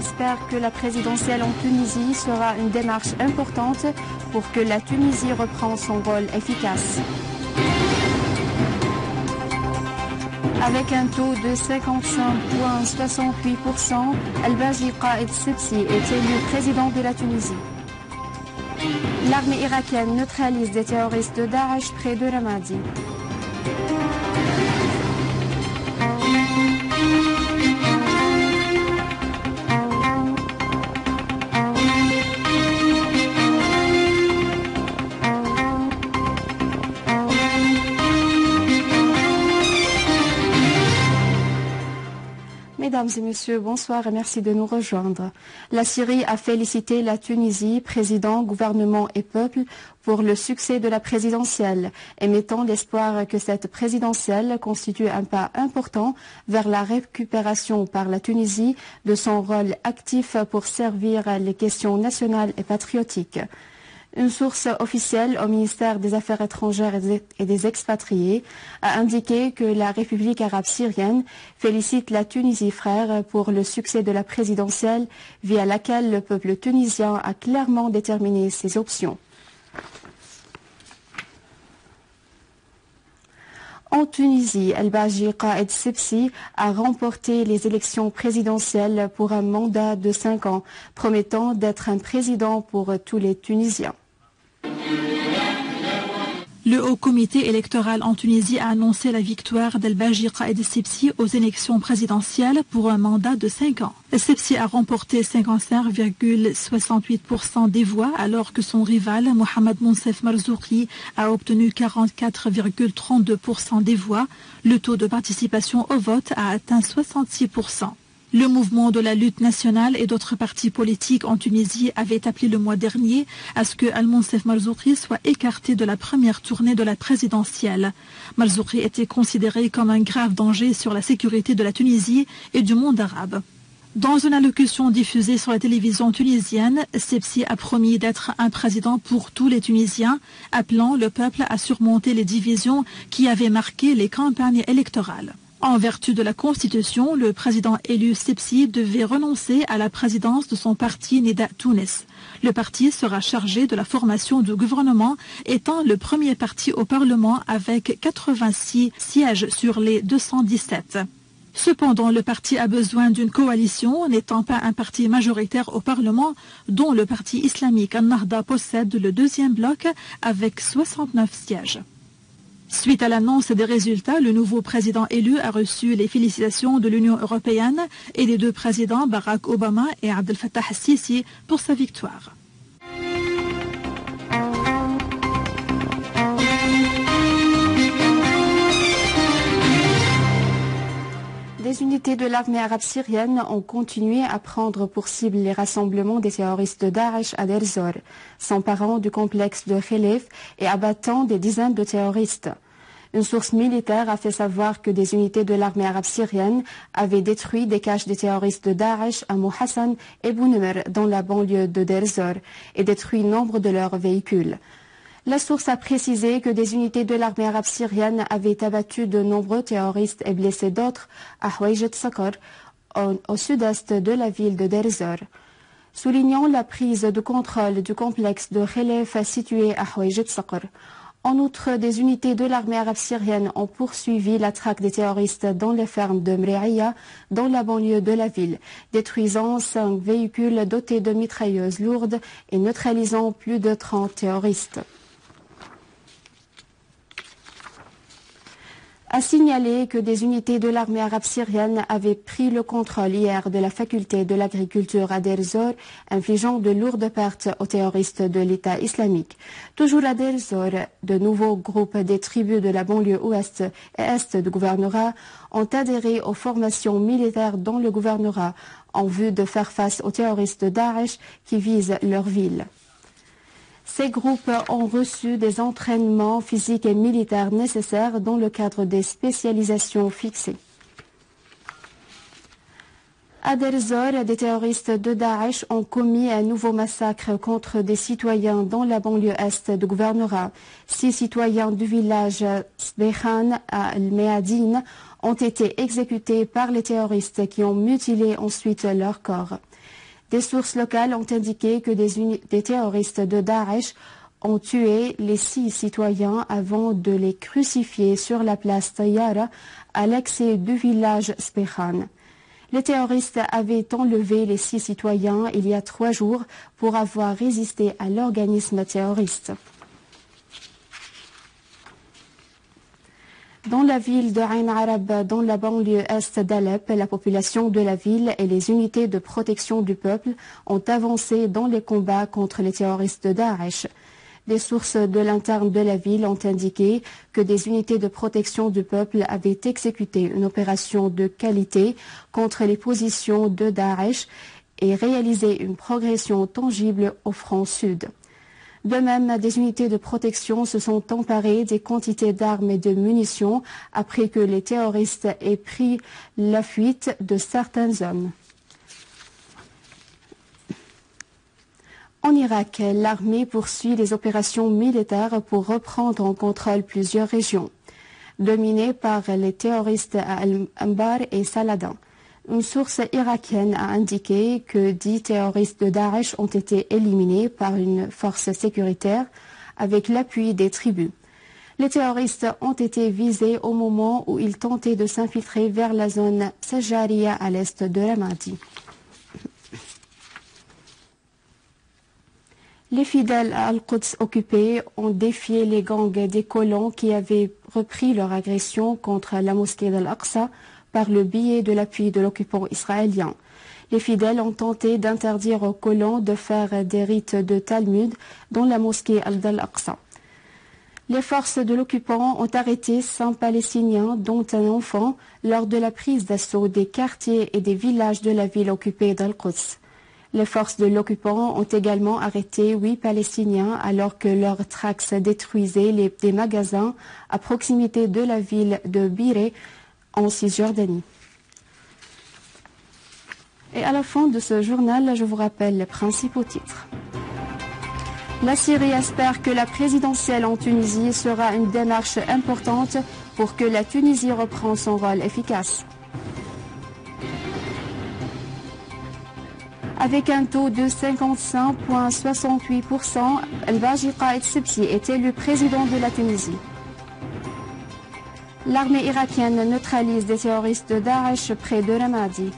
espère que la présidentielle en Tunisie sera une démarche importante pour que la Tunisie reprenne son rôle efficace. Avec un taux de 55,68%, El-Baji Qaïd Sebsi est élu président de la Tunisie. L'armée irakienne neutralise des terroristes de Daesh près de Ramadi. Mesdames et messieurs, bonsoir et merci de nous rejoindre. La Syrie a félicité la Tunisie, président, gouvernement et peuple, pour le succès de la présidentielle, émettant l'espoir que cette présidentielle constitue un pas important vers la récupération par la Tunisie de son rôle actif pour servir les questions nationales et patriotiques. Une source officielle au ministère des Affaires étrangères et des expatriés a indiqué que la République arabe syrienne félicite la Tunisie frère pour le succès de la présidentielle via laquelle le peuple tunisien a clairement déterminé ses options. En Tunisie, El-Baji Qaïd Sebsi a remporté les élections présidentielles pour un mandat de 5 ans, promettant d'être un président pour tous les Tunisiens. Le Haut Comité électoral en Tunisie a annoncé la victoire d'El-Baji Qaïd Sebsi aux élections présidentielles pour un mandat de 5 ans. Sebsi a remporté 55,68% des voix alors que son rival Mohamed Monsef Marzouki a obtenu 44,32% des voix. Le taux de participation au vote a atteint 66%. Le mouvement de la lutte nationale et d'autres partis politiques en Tunisie avaient appelé le mois dernier à ce que Al-Monsef Marzouki soit écarté de la première tournée de la présidentielle. Marzouki était considéré comme un grave danger sur la sécurité de la Tunisie et du monde arabe. Dans une allocution diffusée sur la télévision tunisienne, Sebsi a promis d'être un président pour tous les Tunisiens, appelant le peuple à surmonter les divisions qui avaient marqué les campagnes électorales. En vertu de la Constitution, le président élu Sebsi devait renoncer à la présidence de son parti Nida Tounes. Le parti sera chargé de la formation du gouvernement, étant le premier parti au Parlement avec 86 sièges sur les 217. Cependant, le parti a besoin d'une coalition, n'étant pas un parti majoritaire au Parlement, dont le parti islamique Al-Nahda possède le deuxième bloc avec 69 sièges. Suite à l'annonce des résultats, le nouveau président élu a reçu les félicitations de l'Union européenne et des deux présidents Barack Obama et Abdel Fattah al-Sisi pour sa victoire. Des unités de l'armée arabe syrienne ont continué à prendre pour cible les rassemblements des terroristes de Daesh à Deir ez-Zor, s'emparant du complexe de Khelef et abattant des dizaines de terroristes. Une source militaire a fait savoir que des unités de l'armée arabe syrienne avaient détruit des caches des terroristes de Daesh à Mohassan et Bounemer dans la banlieue de Deir ez-Zor et détruit nombre de leurs véhicules. La source a précisé que des unités de l'armée arabe syrienne avaient abattu de nombreux terroristes et blessé d'autres à Houayjet Sakar, au sud-est de la ville de Deir ez-Zor. Soulignant la prise de contrôle du complexe de Khelef situé à Houayjet Sakar. En outre, des unités de l'armée arabe syrienne ont poursuivi la traque des terroristes dans les fermes de Mre'ia, dans la banlieue de la ville, détruisant 5 véhicules dotés de mitrailleuses lourdes et neutralisant plus de 30 terroristes. A signalé que des unités de l'armée arabe syrienne avaient pris le contrôle hier de la faculté de l'agriculture à Deir ez-Zor, infligeant de lourdes pertes aux terroristes de l'État islamique. Toujours à Deir ez-Zor, de nouveaux groupes des tribus de la banlieue ouest et est du gouvernorat ont adhéré aux formations militaires dans le gouvernorat en vue de faire face aux terroristes de Daesh qui visent leur ville. Ces groupes ont reçu des entraînements physiques et militaires nécessaires dans le cadre des spécialisations fixées. À Deir ez-Zor, des terroristes de Daesh ont commis un nouveau massacre contre des citoyens dans la banlieue est du gouvernorat. 6 citoyens du village Sbehan à El-Meadine ont été exécutés par les terroristes qui ont mutilé ensuite leur corps. Des sources locales ont indiqué que des terroristes de Daesh ont tué les 6 citoyens avant de les crucifier sur la place Tayyara à l'accès du village Spéhan. Les terroristes avaient enlevé les 6 citoyens il y a 3 jours pour avoir résisté à l'organisme terroriste. Dans la ville de Ain Arab, dans la banlieue est d'Alep, la population de la ville et les unités de protection du peuple ont avancé dans les combats contre les terroristes de Daesh. Des sources de l'interne de la ville ont indiqué que des unités de protection du peuple avaient exécuté une opération de qualité contre les positions de Daesh et réalisé une progression tangible au front sud. De même, des unités de protection se sont emparées des quantités d'armes et de munitions après que les terroristes aient pris la fuite de certains hommes. En Irak, l'armée poursuit les opérations militaires pour reprendre en contrôle plusieurs régions, dominées par les terroristes à Al-Anbar et Saladin. Une source irakienne a indiqué que 10 terroristes de Daesh ont été éliminés par une force sécuritaire avec l'appui des tribus. Les terroristes ont été visés au moment où ils tentaient de s'infiltrer vers la zone Sajariya à l'est de Ramadi. Les fidèles à Al-Quds occupés ont défié les gangs des colons qui avaient repris leur agression contre la mosquée d'Al-Aqsa par le biais de l'appui de l'occupant israélien. Les fidèles ont tenté d'interdire aux colons de faire des rites de Talmud dans la mosquée d'Al-Aqsa. Les forces de l'occupant ont arrêté 5 Palestiniens, dont un enfant, lors de la prise d'assaut des quartiers et des villages de la ville occupée d'Al-Quds. Les forces de l'occupant ont également arrêté 8 Palestiniens alors que leurs tracts détruisaient des magasins à proximité de la ville de Biré, en Cisjordanie. Et à la fin de ce journal, je vous rappelle les principaux titres. La Syrie espère que la présidentielle en Tunisie sera une démarche importante pour que la Tunisie reprenne son rôle efficace. Avec un taux de 55,68%, El-Baji Qaïd Sebsi est élu président de la Tunisie. L'armée irakienne neutralise des terroristes de Daesh près de Ramadi.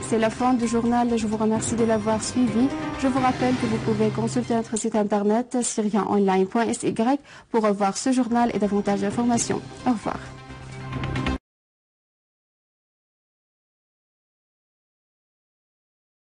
C'est la fin du journal. Je vous remercie de l'avoir suivi. Je vous rappelle que vous pouvez consulter notre site internet syrianonline.sy pour revoir ce journal et davantage d'informations. Au revoir.